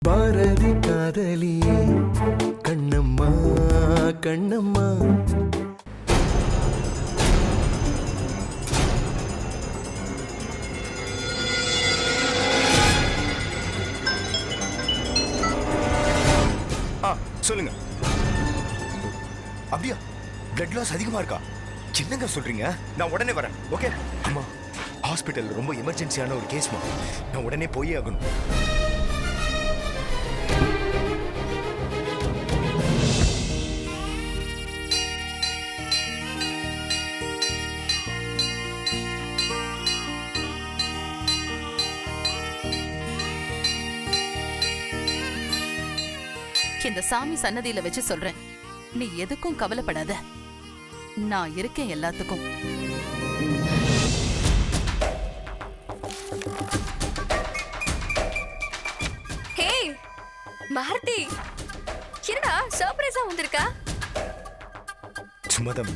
பாரதி காதலியே கண்ணம்மா கண்ணம்மா. சொல்லுங்க. அப்படியா? பிளட் லாஸ் அதிகமா இருக்கா? என்னங்க சொல்றீங்க? நான் உடனே வரேன். ஓகே அம்மா, ஹாஸ்பிட்டல் ரொம்ப எமர்ஜென்சியான ஒரு கேஸ்மா, நான் உடனே போயே ஆகணும். இந்த சாமி சன்னதியில வச்சு சொல்றேன், நீ எதுக்கும் கவலைப்படாத, நான் இருக்கேன் எல்லாத்துக்கும். ஹே பாரதி, என்னடா சர்ப்ரைஸா வந்திருக்கா? சும்மாதான்.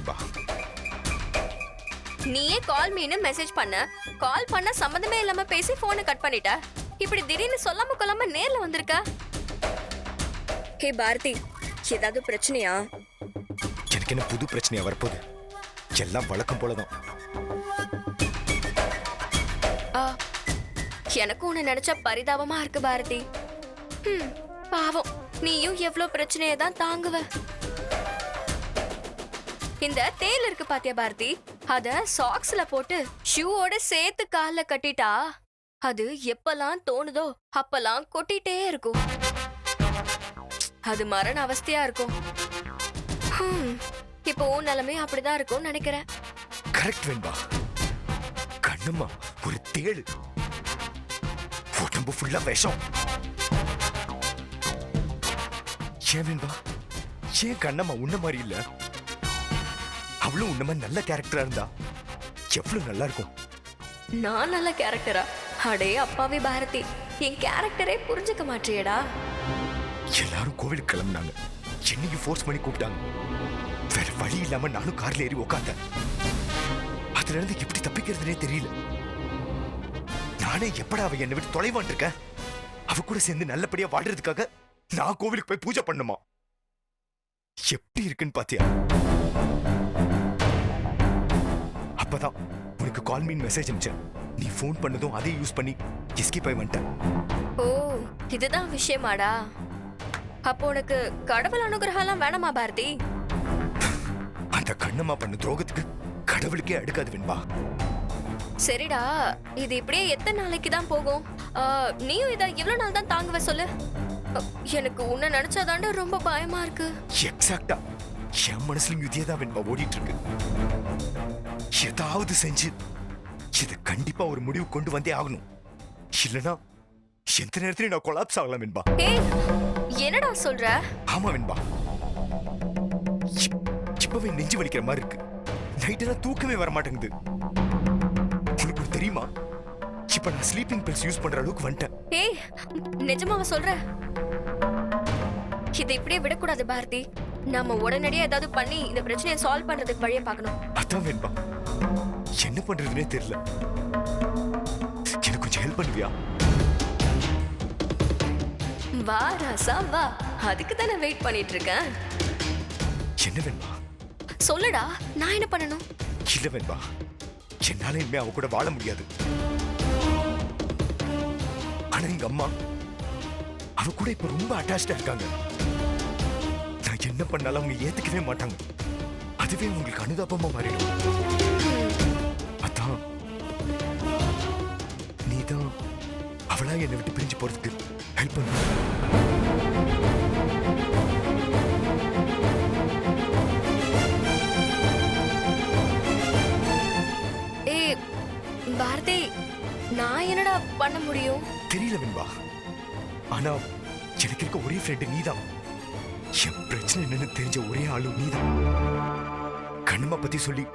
நீயே கால் மீன்னு மெசேஜ் பண்ண சம்மந்தமே இல்லாம பேசி போனை கட் பண்ணிட்ட. இப்படி திடீர்னு சொல்லாம கொள்ளாம நேர்ல வந்திருக்க. ஹே பாரதி, ஏதாவது பிரச்சனையா? எனக்கு என்ன புது பிரச்சனையா வரப்போகுது? எல்லாம் வழக்கம் போலதான். எனக்கு உன்னை நினைச்சா பரிதாபமா இருக்கு பாரதி. பாவம், நீயும் எவ்வளவு பிரச்சனையை தான் தாங்குவ. இந்த தேல் இருக்கு பாத்தியா பாரதி, அத சாக்ஸ்ல போட்டு ஷூவோட சேர்த்து கால்ல கட்டிட்டா அது எப்பெல்லாம் தோணுதோ அப்பெல்லாம் கொட்டிட்டே இருக்கும். அது மரண அவஸ்தையா இருக்கும். இப்போ உன் நிலைமை அப்படிதான் இருக்கும் நினைக்கிறேன். கரெக்ட் வெண்பா. கண்ணம்மா ஒரு தேளு, உடம்பு ஃபுல்லா விஷம். ஏன் வெண்பா, ஏன் கண்ணம்மா உன்ன மாதிரி இல்ல? அவளும் உன்ன மாதிரி நல்ல கேரக்டரா இருந்தா எவ்வளவு நல்லா இருக்கும். நான் நல்ல கேரக்டரா? அடே அப்பாவி பாரதி, என் கேரக்டரே புரிஞ்சுக்க மாட்டியேடா. எல்லாரும் கோவிலுக்கு கிளம்பினாங்க, என்னையும் ஃபோர்ஸ் பண்ணி கூப்பிட்டாங்க. வேற வழி இல்லாம நானும் கார்ல ஏறி உட்கார்ந்தேன். அதுல இருந்து எப்படி தப்பிக்கிறதுனே தெரியல. நானே எப்படா அவ என்னை விட்டு தொலைவான் இருக்கேன். அவ கூட சேர்ந்து நல்லபடியா வாடுறதுக்காக நான் கோவிலுக்கு போய் பூஜை பண்ணுமா? எப்படி இருக்குன்னு பாத்தியா? அப்பதான் உனக்கு கால் மீன் மெசேஜ் அனுப்பிச்சேன். நீ போன் பண்ணதும் அதை யூஸ் பண்ணி எஸ்கேப் ஆகி வந்துட்டேன். ஓ, இதுதான் விஷயமாடா? அப்போ உனக்கு கடவுள் அனுகிரகம் வேணாமா பாரதி? அந்த கண்ணம்மா பண்ண துரோகத்துக்கு கடவுளுக்கே அடுக்காது வெண்பா. சரிடா, இது இப்படியே எத்தனை நாளைக்கு தான் போகும்? நீயும் இதை எவ்வளவு நாள் தான் தாங்குவ சொல்லு? எனக்கு உன்னை நினைச்சாதாண்டா ரொம்ப பயமா இருக்கு. எக்ஸாக்ட்டா என் மனசுலயும் இதேதான் வெண்பா ஓடிட்டு இருக்கு. ஏதாவது செஞ்சு இத கண்டிப்பா ஒரு முடிவு கொண்டு வந்தே ஆகணும். இல்லனா எந்த நேரத்திலும் நான் கொலாப்ஸ் ஆகலாம் வெண்பா. என்னடா சொல்ற? ஆமா வெண்பா, இப்பவே நெஞ்சு வலிக்கிற மாதிரி இருக்கு. நைட்டெல்லாம் தூக்கமே வர மாட்டேங்குது. உனக்கு தெரியுமா, இப்ப நான் ஸ்லீப்பிங் பில்ஸ் யூஸ் பண்ற அளவுக்கு வந்துட்டேன். நிஜமாவா சொல்ற? இதை இப்படியே விடக்கூடாது பாரதி. நாம உடனடியா ஏதாவது பண்ணி இந்த பிரச்சனையை சால்வ் பண்றதுக்கு வழியை பார்க்கணும். அதான் வெண்பா, என்ன பண்றதுன்னே தெரியல. எனக்கு கொஞ்சம் ஹெல்ப் பண்ணுவியா? வா ராசா வா, அதுக்கு தானே வெயிட் பண்ணிட்டு இருக்கேன். என்ன வெண்பா? சொல்லுடா, நான் என்ன பண்ணணும்? இல்ல வெண்பா, என்னால இனிமே அவ கூட வாழ முடியாது. ஆனா எங்க அம்மா அவ கூட இப்ப ரொம்ப அட்டாச்டா இருக்காங்க. நான் என்ன பண்ணாலும் அவங்க ஏத்துக்கவே மாட்டாங்க. அதுவே உங்களுக்கு அனுதாபமா மாறிடும். அதான் நீதான் அவளா என்னை விட்டு பிரிஞ்சு போறதுக்கு ஹெல்ப் பண்ணு. பாரதி, நான் என்னடா பண்ண முடியும்? தெரியல வெண்பா, ஆனா எனக்கு இருக்க ஒரே ஃப்ரெண்டு நீதான். என் பிரச்சனை என்னன்னு தெரிஞ்ச ஒரே ஆளு நீதான். கண்ணம்மா பத்தி சொல்லி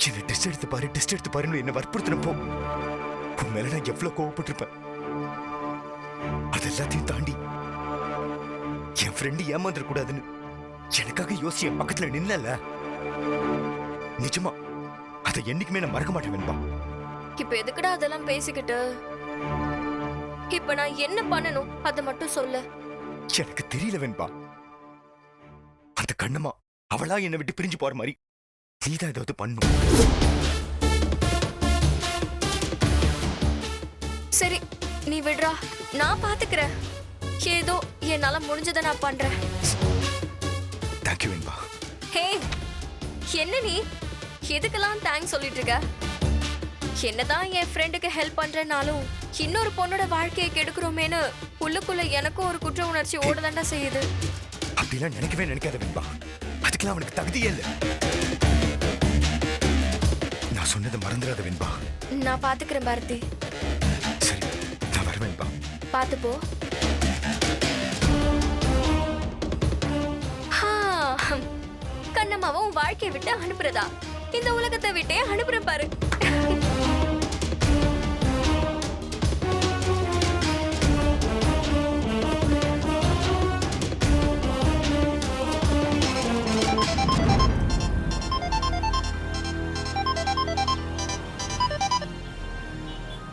என்ன டெஸ்ட் எடுத்து பாருன்னு என்ன வற்புறுத்தினப்போ உன் மேல நான் எவ்வளவு கோவப்பட்டிருப்பேன். அதெல்லாத்தையும் தாண்டி என் ஃப்ரெண்டு ஏமாந்துட கூடாதுன்னு எனக்காக யோசிச்சு என் பக்கத்துல நின்னல. நிஜமா அதை என்னைக்குமே நான் மறக்க மாட்டேன் வெண்பா. இப்ப எதுக்குடா அதெல்லாம் பேசிக்கிட்டு? இப்ப நான் என்ன பண்ணணும் அதை மட்டும் சொல்லு. எனக்கு தெரியல வெண்பா. அந்த கண்ணம்மா அவளா என்னை விட்டு பிரிஞ்சு போற மாதிரி நீதான் ஏதாவது பண்ணும். சரி நீ விடுறா, நான் பாத்துக்கிறேன். ஏதோ என்னால முடிஞ்சதை நான் பண்றேன். தேங்க்யூ வெண்பா. ஹே, என்ன நீ எதுக்கெல்லாம் தேங்க்ஸ் சொல்லிட்டு இருக்க? என்னதான் என் ஃப்ரெண்டுக்கு ஹெல்ப் பண்றேனாலும் இன்னொரு பொண்ணோட வாழ்க்கையை கெடுக்கிறோமேனு உள்ளுக்குள்ள எனக்கும் ஒரு குற்ற உணர்ச்சி ஓடதாண்டா செய்யுது. அப்படிலாம் நினைக்கவே நினைக்காத வெண்பா. அதுக்கெல்லாம் அவனுக்கு தகுதியே இல்லை. நான் சொன்னதை மறந்துடாத வெண்பா. நான் பாத்துக்கிறேன் பாரதி. சரி, நான் வரேன் வெண்பா. பாத்து போ. கண்ணம்மாவை உன் வாழ்க்கையை விட்டு அனுப்புறதா? இந்த உலகத்தை விட்டே அனுப்புறேன் பாரு.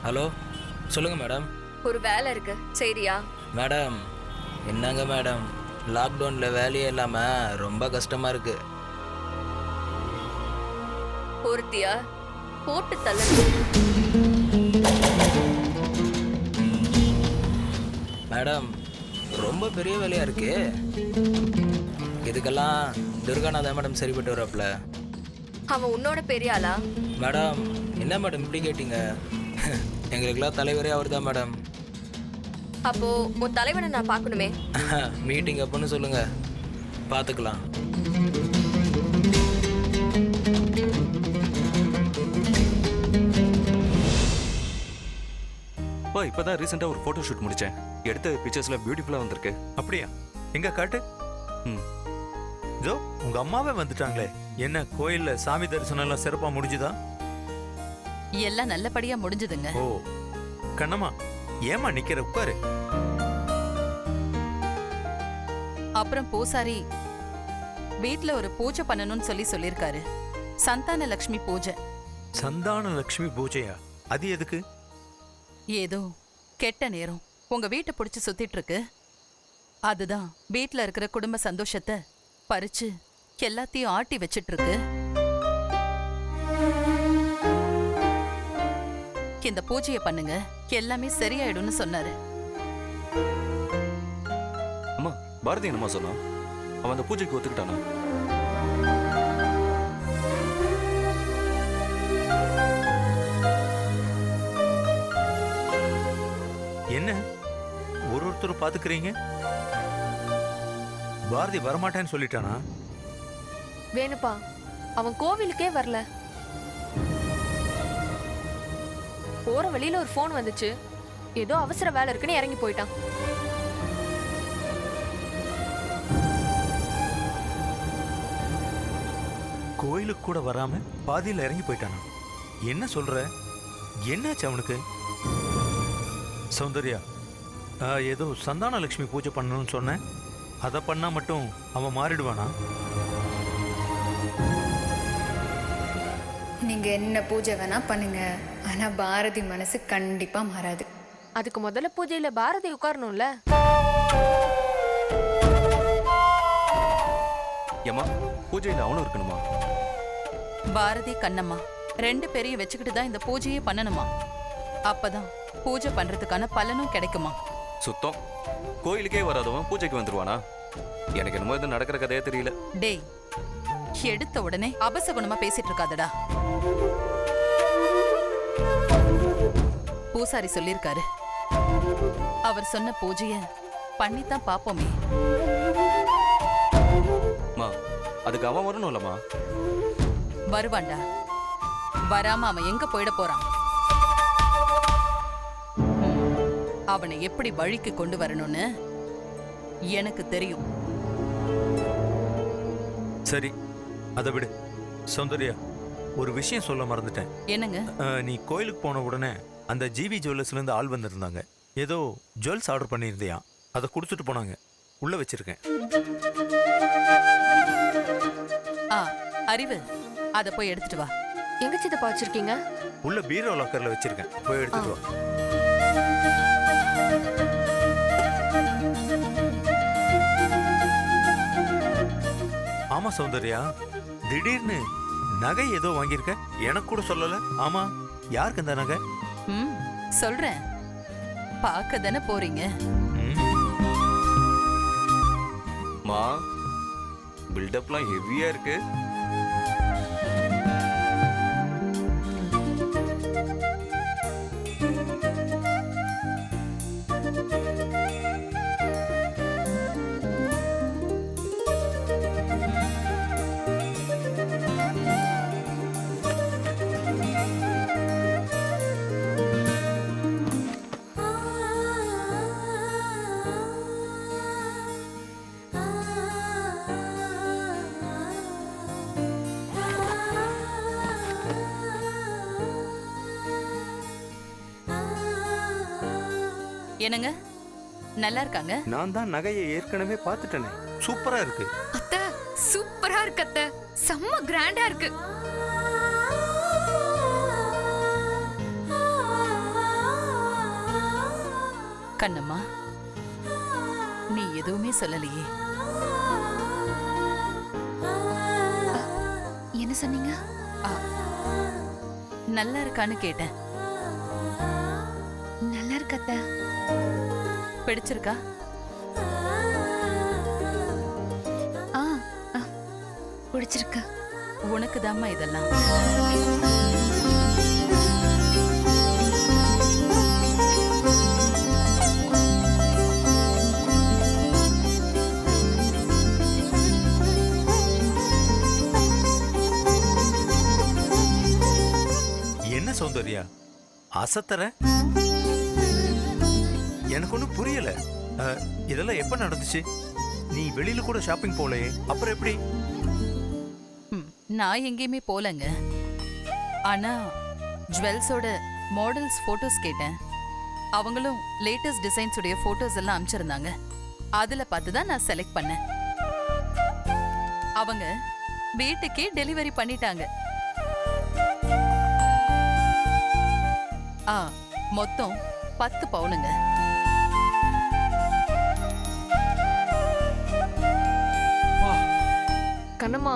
ஹலோ, சொல்லுங்கள் மேடம். ஒரு வேலை இருக்கு, சரியா? மேடம், என்னங்க மேடம், லாக்டவுனில் வேலையே இல்லாமல் ரொம்ப கஷ்டமாக இருக்கு. ஒருத்தியா போட்டு தள்ள. மேடம், ரொம்ப பெரிய வேலையாக இருக்கு. இதுக்கெல்லாம் துர்காநாதா மேடம் சரிப்பட்டு வரப்பல. அவன் உன்னோட பெரிய ஆளா? மேடம், என்ன மேடம் இப்படி கேட்டீங்க? எங்களுக்கெல்லாம் தலைவரே அவர் தான் மேடம். அப்போ உன் தலைவனை நான் பார்க்கணுமே. மீட்டிங் அப்போன்னு சொல்லுங்க, பார்த்துக்கலாம். இப்பதான் ரீசெண்டா ஒரு போட்டோ ஷூட் முடிச்சேன். எடுத்த பிக்சர்ஸ்ல பியூட்டிஃபுல்லா வந்திருக்கு. அப்படியா? எங்க காட்டு. இதோ உங்க அம்மாவே வந்துட்டாங்களே. என்ன கோயில்ல சாமி தரிசனம் எல்லாம் சிறப்பா முடிஞ்சுதா? எல்லாம் நல்லபடியா முடிஞ்சதுங்க. ஓ கண்ணம்மா, ஏமா நிக்கிற, உட்காரு. அப்புறம் பூசாரி வீட்ல ஒரு பூஜை பண்ணணும்னு சொல்லிருக்காரு. சந்தான லட்சுமி பூஜை. சந்தான லட்சுமி பூஜையா? அது எதுக்கு? ஏதோ கெட்ட நேரம் உங்க வீட்டை பிடிச்சு சுத்திட்டு இருக்கு. அதுதான் வீட்ல இருக்கிற குடும்ப சந்தோஷத்தை பறிச்சு எல்லாத்தையும் ஆட்டி வச்சிட்டு இருக்கு. இந்த பூஜையை பண்ணுங்க, எல்லாமே சரியாயிடும்னு சொன்னாரு. அம்மா, பாரதி என்னம்மா சொன்னா? அவன் அந்த பூஜைக்கு ஒத்துக்கிட்டானா? என்ன ஒருத்தர் பாத்துக்கிறீங்க? பாரதி வரமாட்டேன்னு சொல்லிட்டானா? வேணுப்பா, அவன் கோவிலுக்கே வரல. போற வழியில ஒரு போன் வந்துச்சு, ஏதோ அவசர வேலை இருக்குன்னு இறங்கி போயிட்டான். கோயிலுக்கு கூட வராம பாதியில இறங்கி போயிட்டானா? என்ன சொல்ற? என்னாச்சு அவனுக்கு? சௌந்தர்யா, ஏதோ சந்தான லட்சுமி பூஜை பண்ணணும்னு சொன்னேன். அதை பண்ணா மட்டும் அவன் மாறிடுவானா? நீங்க என்ன பூஜை வேணா பண்ணுங்க, ஆனா பாரதி மனசு கண்டிப்பா மாறாது. அதுக்கு முதல்ல பூஜையில பாரதி உட்காரணும்ல. ஏம்மா, பூஜையில அவனும் இருக்கணுமா? பாரதி கண்ணம்மா 2 பேரையும் வச்சுக்கிட்டு தான் இந்த பூஜையே பண்ணணுமா? அப்பதான் பூஜை பண்றதுக்கான பலனும் கிடைக்குமா? சுத்தம். கோயிலுக்கே வராதவன் பூஜைக்கு வந்துருவானா? எனக்கு என்னமோ இது நடக்கிற கதையே தெரியல. டேய், எடுத்த உடனே அபசகுணமா பேசிட்டு இருக்காதடா. பூசாரி சொல்லிருக்காரு, அவர் சொன்ன பூஜைய பண்ணித்தான் பாப்போமே. அம்மா, அதுக்கு அவன் வரணும்லம்மா. வருவான்டா. வராம அவன் எங்க போயிட போறான்? அவனை எப்படி வழிக்கு கொண்டு வரணும்னு எனக்கு தெரியும். சரி, அதை விடு. சௌந்தர்யா, ஒரு விஷயம் சொல்ல மறந்துட்டேன். என்னங்க? நீ கோயிலுக்கு போன உடனே அந்த ஜிவி ஜுவல்லர்ஸ்ல இருந்து ஆள் வந்திருந்தாங்க. ஏதோ ஜுவல்ஸ் ஆர்டர் பண்ணியிருந்தியா? அதை கொடுத்துட்டு போனாங்க. உள்ள வச்சிருக்கேன். அறிவு, அத போய் எடுத்துட்டு வா. எங்க சித்தப்பா வச்சிருக்கீங்க? உள்ள பீரோ லாக்கர்ல வச்சிருக்கேன், போய் எடுத்துட்டு வா. ஆமா சௌந்தர்யா, திடீர்னு நகை ஏதோ வாங்கியிருக்க, எனக்கு கூட சொல்லல. ஆமா, யாருக்கு அந்த நகை? ம் சொல்றேன். பார்க்க தானே போறீங்க. ம், மா பில்டப்லாம் ஹெவியா இருக்கு. என்னங்க நல்லா இருக்காங்க? நான் தான் நகையை ஏற்கனவே பார்த்துட்டேனே. சூப்பரா இருக்கு. அத்தை சூப்பரா இருக்கு அத்தை, செம்ம கிராண்டா இருக்கு. கண்ணம்மா, நீ எதுவுமே சொல்லலையே. என்ன சொன்னீங்க? நல்லா இருக்கான்னு கேட்டேன். நல்லா இருக்கு அத்தை. பிடிச்சிருக்கா? ஆ ஆ, பிடிச்சிருக்கு. உனக்கு தாம்மா இதெல்லாம். என்ன சௌந்தர்யா அசத்தற? எனக்கு ஒன்றும் புரியல. இதெல்லாம் எப்ப நடந்துச்சு? நீ வெளியில கூட ஷாப்பிங் போலையே, அப்புறம் எப்படி? நான் எங்கேயுமே போலங்க. ஆனா ஜுவல்ஸோட மாடல்ஸ் போட்டோஸ் கேட்டேன். அவங்களும் லேட்டஸ்ட் டிசைன்ஸ் உடைய போட்டோஸ் எல்லாம் அனுப்பிச்சிருந்தாங்க. அதுல பார்த்து தான் நான் செலக்ட் பண்ணேன். அவங்க வீட்டுக்கே டெலிவரி பண்ணிட்டாங்க. மொத்தம் 10 பவுனுங்க. கண்ணம்மா,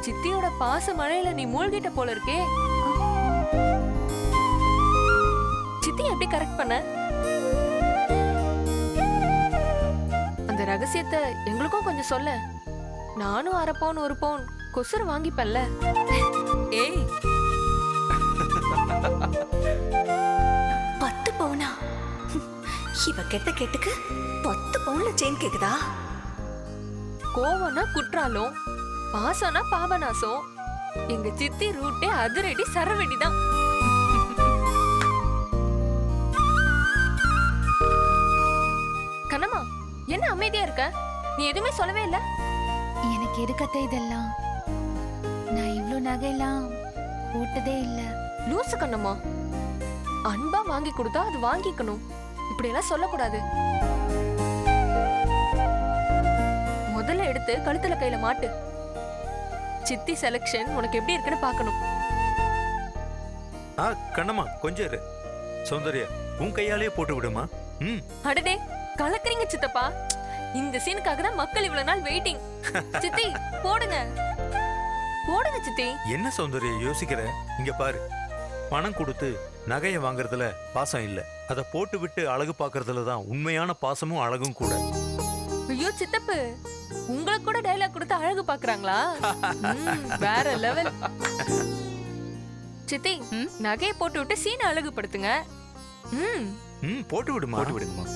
சித்தியோட பாச மழையில நீ மூழ்கிட்ட போல இருக்கே. சித்தி எப்படி கரெக்ட் பண்ண? அந்த ரகசியத்தை எங்களுக்கும் கொஞ்சம் சொல்ல. நானும் 1/2 பவுன் 1 பவுன் கொசுறு வாங்கிப்பல்ல. ஏய், 10 பவுனா? இவ கெட்ட கேட்டுக்கு 10 பவுன்ல செயின் கேக்குதா? கோவம்னா குற்றாலம், பாசம்னா பாபநாசம். எங்க சித்தி ரூட்டே அதிரடி சரவெடிதான். கண்ணம்மா, என்ன அமைதியா இருக்க? நீ எதுவுமே சொல்லவே இல்ல. எனக்கு எதுக்கத்த இதெல்லாம்? நான் இவ்ளோ நகையெல்லாம் போட்டதே இல்ல. லூசு கண்ணம்மா, அன்பா வாங்கி கொடுத்தா அது வாங்கிக்கணும். இப்படி எல்லாம் சொல்லக்கூடாது. முதல்ல எடுத்து கழுத்துல கையில மாட்டு. சித்தி செலக்ஷன் உனக்கு எப்படி இருக்குன்னு பார்க்கணும். கண்ணம்மா கொஞ்சம் இரு. சௌந்தர்யா, உன் கையாலேயே போட்டு விடுமா? ம். அடடே, கலக்குறீங்க சித்தப்பா. இந்த சீனுக்காக தான் மக்கள் இவ்வளவு நாள் வெயிட்டிங். சித்தி போடுங்க, போடுங்க சித்தி. என்ன சௌந்தர்யா யோசிக்கிற? இங்க பாரு, பணம் கொடுத்து நகையை வாங்குறதுல பாசம் இல்ல, அதை போட்டு விட்டு அழகு பாக்குறதுல தான் உண்மையான பாசமும் அழகும் கூட. ஐயோ சித்தப்பு, உங்களுக்கு கூட டைலாக் கொடுத்து அழகு பாக்குறாங்களா? வேற லெவல். சித்தி, நகையை போட்டு விட்டு சீனை அழகுபடுத்துங்க. போட்டு விடுமா. போட்டு விடுங்கம்மா.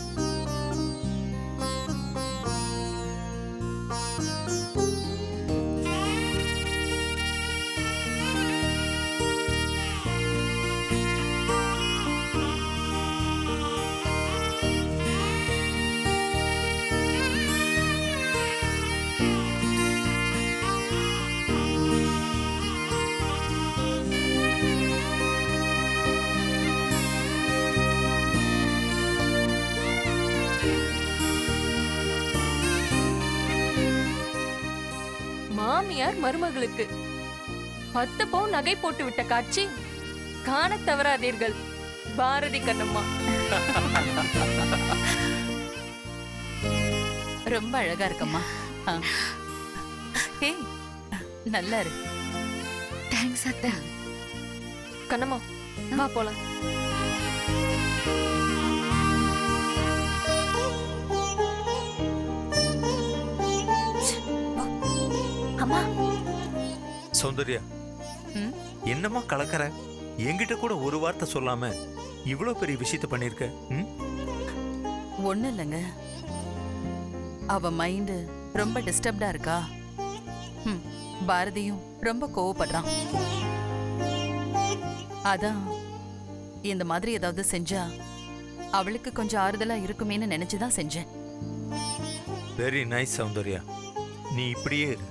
மாமியார் மருமகளுக்கு 10 பவுன் நகை போட்டு விட்ட காட்சி காண தவறாதீர்கள். பாரதி கண்ணம்மா. ரொம்ப அழகா இருக்கம்மா. ஹே நல்லா இரு. தேங்க்ஸ் அத்தை. கண்ணம்மா வா போலாம். அம்மா சௌந்தர்யா, ம்? என்னம்மா கலக்கற? என்கிட்ட கூட ஒரு வார்த்தை சொல்லாம இவ்வளவு பெரிய விஷயத்த பண்ணிருக்க. ம்? ஒண்ணும் இல்லைங்க, அவ மைண்டு ரொம்ப டிஸ்டர்ப்டா இருக்கா. பாரதியும் ரொம்ப கோவப்படுறான். அதான் இந்த மாதிரி ஏதாவது செஞ்சா அவளுக்கு கொஞ்சம் ஆறுதலா இருக்குமேன்னு நினைச்சுதான் செஞ்சேன். Very nice Soundarya. நீ இப்படியே இரு.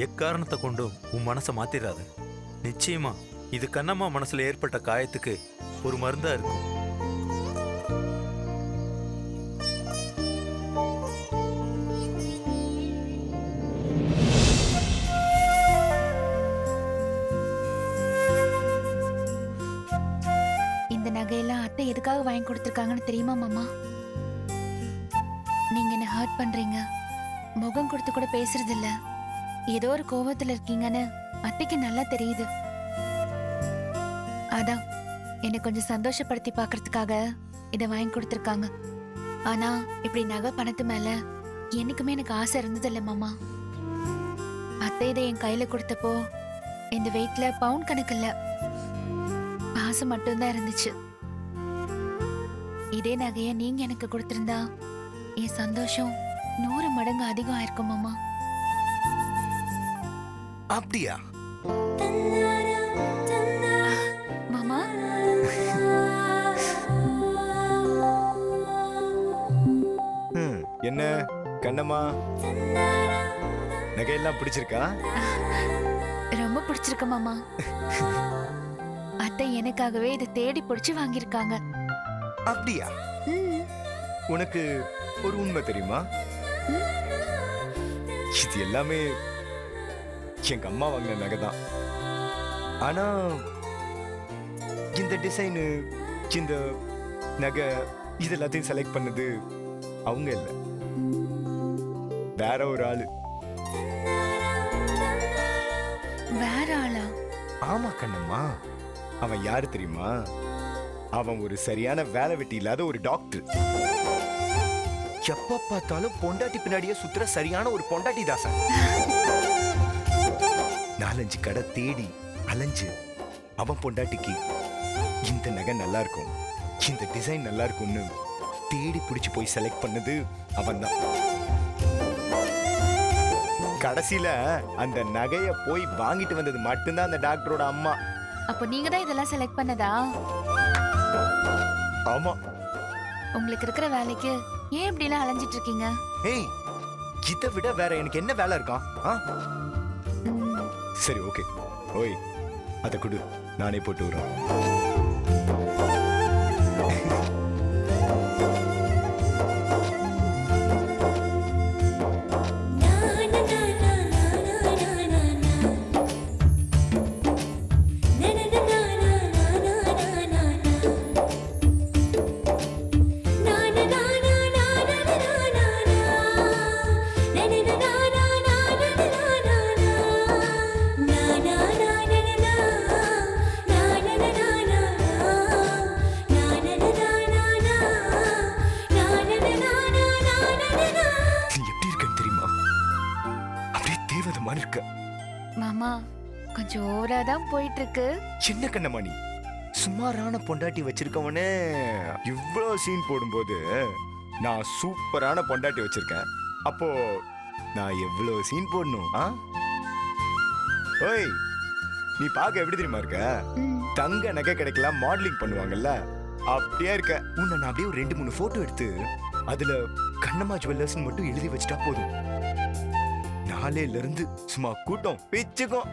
எக்காரணத்தை கொண்டும் உன் மனசை மாத்திராத. நிச்சயமா இது கண்ணம்மா மனசுல ஏற்பட்ட காயத்துக்கு ஒரு மருந்தா இருக்கும். இந்த நகையெல்லாம் அத்தை எதுக்காக வாங்கி கொடுத்துருக்காங்கன்னு தெரியுமா மாமா? நீங்க என்ன ஹர்ட் பண்றீங்க, முகம் கொடுத்து கூட பேசுறது இல்ல, ஏதோ ஒரு கோவத்துல இருக்கீங்கன்னு அத்தைக்கு நல்லா தெரியுது. அதான் என்னை கொஞ்சம் சந்தோஷப்படுத்தி பார்க்கறதுக்காக இதை வாங்கி கொடுத்துருக்காங்க. ஆனா இப்படி நகை பணத்து மேல என்னைக்குமே எனக்கு ஆசை இருந்ததில்ல மாமா. அத்தை இதை என் கையில கொடுத்தப்போ இந்த வெயிட்ல பவுண்ட் கணக்கு இல்ல, ஆசை மட்டும்தான் இருந்துச்சு. இதே நகைய நீங்க எனக்கு கொடுத்திருந்தா என் சந்தோஷம் 100 மடங்கு அதிகம் ஆயிருக்கும் மாமா. அப்படியா? மாமா என்ன கண்ணம்மா, நகையெல்லாம் பிடிச்சிருக்கா? ரொம்ப பிடிச்சிருக்கு மாமா. அத்தை எனக்காகவே இதை தேடி பிடிச்சு வாங்கியிருக்காங்க. அப்படியா? உனக்கு ஒரு உண்மை தெரியுமா? இது எல்லாமே எங்க அம்மா வாங்கின நகை தான். ஆனா இந்த டிசைனு, இந்த நகை, இது எல்லாத்தையும் செலக்ட் பண்ணது அவங்க இல்ல, வேற ஒரு ஆளு. வேற ஆளா? ஆமா கண்ணம்மா, அவன் யாரு தெரியுமா? அவன் ஒரு சரியான வேலை வெட்டி இல்லாத ஒரு டாக்டர். எப்ப பார்த்தாலும் பொண்டாட்டி பின்னாடியே சுத்துற சரியான ஒரு பொண்டாட்டி தாசன். 4-5 கடை தேடி அலைஞ்சு அவன் பொண்டாட்டிக்கு இந்த நகை நல்லா இருக்கும், இந்த டிசைன் நல்லா இருக்கும்னு தேடி பிடிச்சு போய் செலக்ட் பண்ணது அவன் தான். கடைசியில அந்த நகைய போய் வாங்கிட்டு வந்தது மட்டும்தான் அந்த டாக்டரோட அம்மா. அப்போ நீங்க தான் இதெல்லாம் செலக்ட் பண்ணதா? ஆமா. உங்களுக்கு இருக்கிற வேலைக்கு ஏன் இப்படி எல்லாம் அலைஞ்சிட்டு இருக்கீங்க? ஏய், இதை விட வேற எனக்கு என்ன வேலை இருக்கா? ம், சரி ஓகே, ஓய் அதை கொடு, நானே போட்டு வரேன். மாமா கொஞ்சம் ஓவரா தான் போயிட்டு இருக்கு. சின்ன கண்ணமணி, சுமாரான பொண்டாட்டி வச்சிருக்கவனே இவ்வளோ சீன் போடும்போது நான் சூப்பரான பொண்டாட்டி வச்சிருக்கேன். அப்போ நான் எவ்வளோ சீன் போடணும்? ஓய், நீ பார்க்க எப்படி தெரியுமா இருக்க? தங்க நகை கிடைக்கலாம் மாடலிங் பண்ணுவாங்கல்ல, அப்படியே இருக்க. உன்னை நான் அப்படியே ஒரு 2-3 போட்டோ எடுத்து அதுல கண்ணம்மா ஜுவல்லர்ஸ் மட்டும் எழுதி வச்சுட்டா போதும். நாளையில இருந்து சும்மா கூட்டம் பிச்சுக்கும்.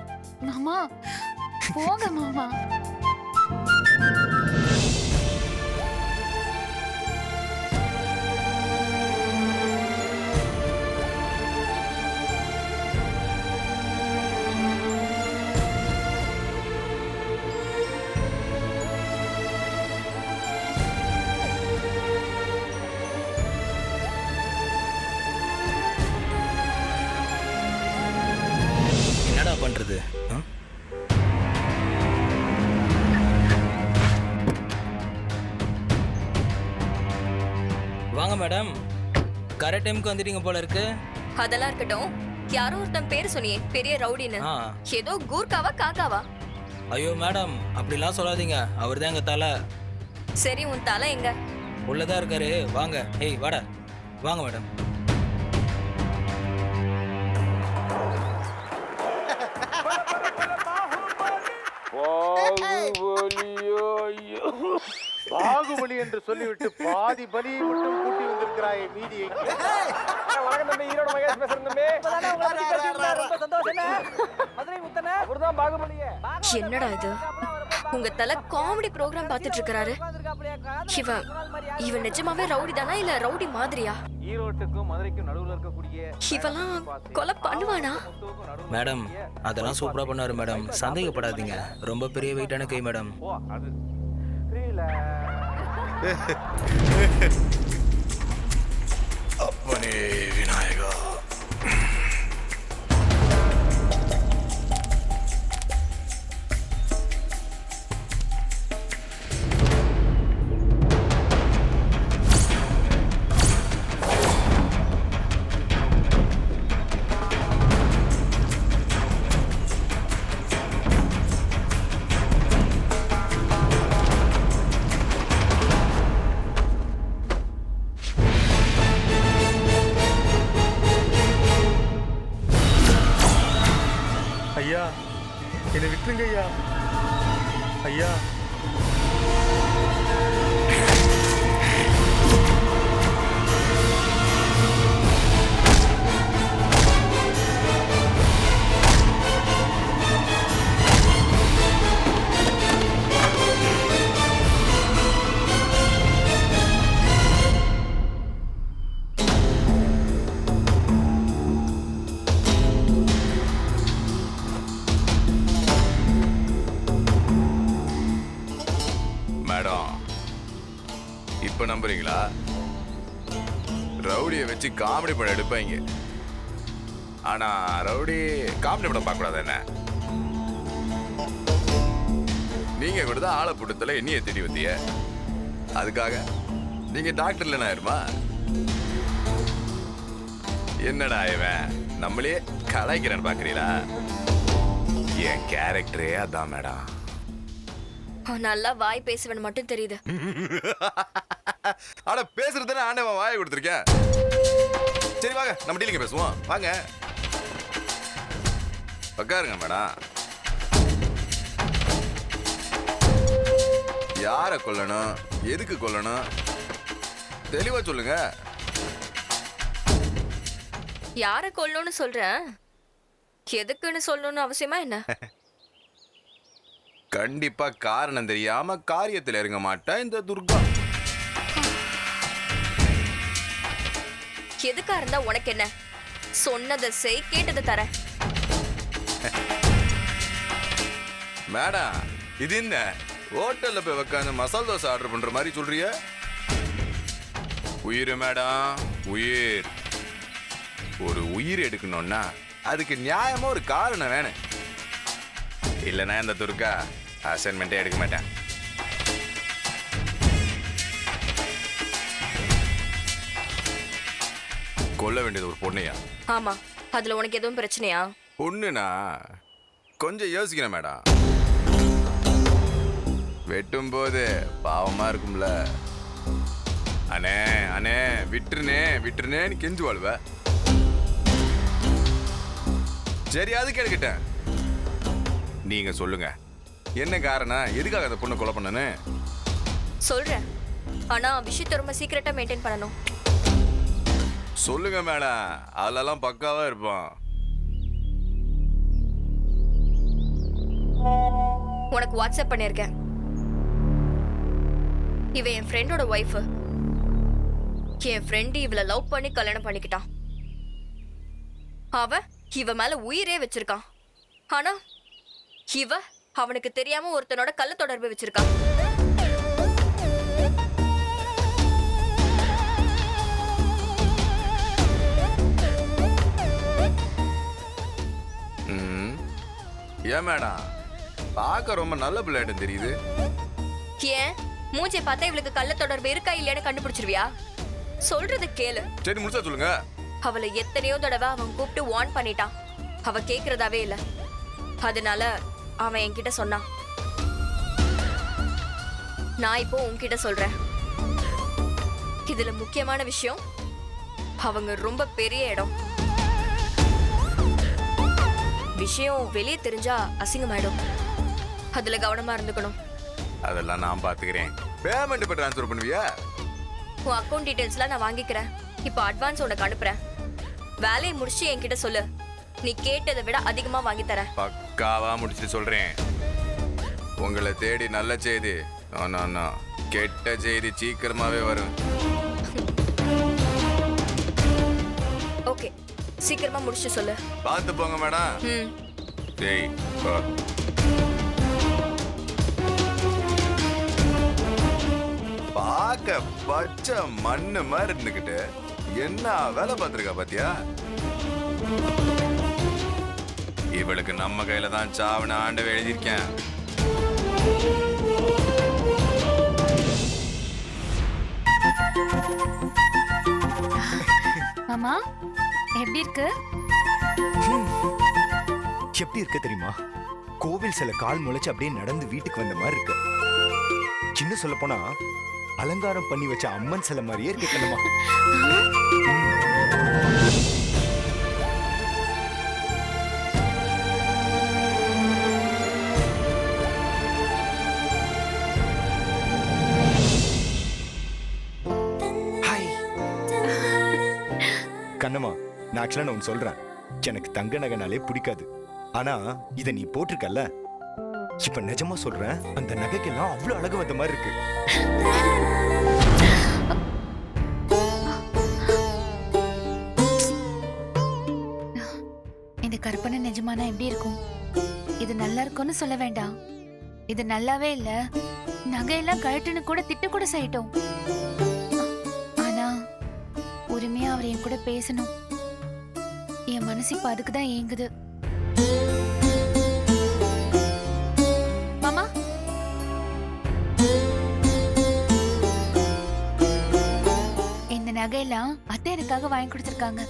மாமா போங்க மாமா. பண்றது? வாங்க மேடம், கரெக்ட் டைமுக்கு வந்துட்டீங்க போல இருக்கு. அதெல்லாம் இருக்கட்டும். யாரோ ஒருத்தன் பேரு சொன்னியே, பெரிய ரவுடின்னு. ஏதோ கூர்க்காவா காக்காவா? ஐயோ மேடம், அப்படிலாம் சொல்லாதீங்க. அவர் தான் எங்க தலை. சரி, உன் தலை எங்க? உள்ளதா இருக்காரு. வாங்க. ஏய் வாடா. வாங்க மேடம். பாகுபலி என்று சொல்லிவிட்டு பாதி பலியை மட்டும் கூட்டி வந்திருக்கிறாய். மீதியை என்னடா இது? உங்க தலை காமெடி ப்ரோக்ராம் பார்த்துட்டு இருக்காரு. இவன் நிஜமாவே ரவுடி தானா இல்ல ரவுடி மாதிரியா? ஈரோட்டுக்கும் மதுரைக்கும் நடுவுல இருக்கக்கூடிய இவெல்லாம் கொலை பண்ணுவானா? மேடம், அதெல்லாம் சூப்பரா பண்ணாரு மேடம். சந்தேகப்படாதீங்க. ரொம்ப பெரிய வெயிட்டான கை மேடம். அப்பனே விநாயகா. ஐயா, என்னை விட்டுருங்க ஐயா. ஐயா, இப்ப நம்புறீங்களா? ரவுடியை வச்சு காமெடி படம் எடுப்பாங்க. ஆனா ரவுடி காமெடி படம் பார்க்க கூடாது. என்ன நீங்க கூட தான் ஆளை புட்டத்துல என்னைய தேடி வந்திய. அதுக்காக நீங்க டாக்டர் இல்லைனா ஆயிருமா? என்னடா இவன் நம்மளே கலாய்க்கிறேன்னு பாக்குறீங்களா? என் கேரக்டரே அதான் மேடம். நல்லா வாய் பேசுவேன் மட்டும் தெரியுது. ஆனா பேசுறதுன்னு ஆண்டவன் வாயை கொடுத்துருக்கேன். சரி வாங்க, நம்ம டீலிங்க பேசுவோம். வாங்க உட்காருங்க மேடம். யாரை கொல்லணும், எதுக்கு கொல்லணும் தெளிவா சொல்லுங்க. யாரை கொல்லணும்னு சொல்றேன், எதுக்குன்னு சொல்லணும்னு அவசியமா என்ன? கண்டிப்பா காரணம் தெரியாம காரியத்தில் இறங்க மாட்டேன் இந்த துர்கா. எதுக்கா இருந்தா உனக்கு என்ன? சொன்னதை செய், கேட்டதை தர. மேடம், இது என்ன ஹோட்டல்ல போய் உட்காந்து மசால் தோசை ஆர்டர் பண்ற மாதிரி சொல்றிய? உயிர் மேடம், உயிர். ஒரு உயிர் எடுக்கணும்னா அதுக்கு நியாயமா ஒரு காரணம் வேணும். இல்லைன்னா இந்த துர்கா அசைன்மெண்ட்டே எடுக்க மாட்டேன். கொல்ல வேண்டியது ஒரு பொண்ணையா? ஆமா, அதுல உனக்கு எதுவும் பிரச்சனையா? பொண்ணுனா கொஞ்சம் யோசிக்கிறேன் மேடம். வெட்டும் போது பாவமா இருக்கும்ல. அண்ணே அண்ணே விட்டுருனே விட்டுருனேன்னு கெஞ்சு வாழ்வ. சரி, அது கேட்டுக்கிட்டேன். நீங்க சொல்லுங்க, என்ன காரணம்? எதுக்காக அந்த பொண்ணை கொலை பண்ணனு? சொல்றேன், ஆனா விஷயத்தை ரொம்ப சீக்கிரட்டா மெயின்டைன் பண்ணணும். சொல்லுங்க மேடம், அதெல்லாம் பக்காவா இருப்பான். உனக்கு வாட்ஸ்அப் பண்ணிருக்கேன். இவ என் ஃப்ரெண்டோட ஒய்ஃப். என் ஃப்ரெண்டு இவளை லவ் பண்ணி கல்யாணம் பண்ணிக்கிட்டான். அவ இவ மேல உயிரே வச்சிருக்கான். ஆனா இவ அவனுக்கு தெரியாம ஒருத்தனோட கள்ள தொடர்பு வச்சிருக்கான். ஏன் மேடம் பார்க்க ரொம்ப நல்ல பிள்ளையாட்டம் தெரியுது. ஏன் மூஞ்சியை பார்த்தா இவளுக்கு கள்ள தொடர்பு இருக்கா இல்லையான்னு கண்டுபிடிச்சிருவியா? சொல்றது கேளு. சரி முடிச்சா சொல்லுங்க. அவளை எத்தனையோ தடவை அவன் கூப்பிட்டு வார்ன் பண்ணிட்டான். அவ கேக்குறதாவே இல்ல. அதனால அவன் என்கிட்ட சொன்னான். நான் இப்போ உன்கிட்ட சொல்றேன். இதுல முக்கியமான விஷயம், அவங்க ரொம்ப பெரிய இடம். விஷயம் வெளியே தெரிஞ்சா அசிங்கமாயிடும். அதுல கவனமா இருந்துக்கணும். அதெல்லாம் நான் பாத்துக்கிறேன். பேமெண்ட் இப்ப ட்ரான்ஸ்ஃபர் பண்ணுவியா? உன் அக்கௌண்ட் டீடைல்ஸ்லாம் நான் வாங்கிக்கிறேன். இப்போ அட்வான்ஸ் உனக்கு அனுப்புறேன். வேலையை முடிச்சு என்கிட்ட சொல்லு. நீ கேட்டதை விட அதிகமா வாங்கி தரேன். பக்காவா முடிச்சுட்டு சொல்றேன். உங்களை தேடி நல்ல செய்தி, கெட்ட செய்தி சீக்கிரமாவே வரும். ஓகே, சீக்கிரமா முடிச்சு சொல்லு. பார்த்து போங்க மேடம். டேய் போ. பார்க்க பச்சை மண்ணு மாதிரி இருந்துகிட்டு என்ன வேலை பார்த்துருக்கா பாத்தியா? இவளுக்கு நம்ம கையில தான் சாவன ஆண்டு எழுதியிருக்கேன். மாமா எப்படி இருக்கு? எப்படி இருக்க தெரியுமா? கோவில் சில கால் முளைச்சு அப்படியே நடந்து வீட்டுக்கு வந்த மாதிரி இருக்கு. சின்ன சொல்ல போனா அலங்காரம் பண்ணி வச்ச அம்மன் சிலை மாதிரியே இருக்கு கண்ணம்மா. கண்ணம்மா, நான் ஆக்சுவலா நான் ஒன்னு சொல்றேன். எனக்கு தங்க நகைனாலே பிடிக்காது. ஆனா இத நீ போட்டிருக்கல்ல, இப்ப நிஜமா சொல்றேன், அந்த நகைக்கெல்லாம் அவ்வளவு அழகு வந்த மாதிரி இருக்கு. இந்த கற்பனை நிஜமானா எப்படி இருக்கும்? இது நல்லா இருக்கும்னு சொல்ல வேண்டாம். இது நல்லாவே இல்ல. நகையெல்லாம் கழட்டுன்னு கூட திட்டு கூட செய்யட்டும். ஆனா உரிமையா அவர் என் கூட பேசணும். என் மனசு இப்ப அதுக்குதான் ஏங்குது. மாமா, இந்த நகையெல்லாம் அத்தை எனக்காக வாங்கி கொடுத்திருக்காங்க.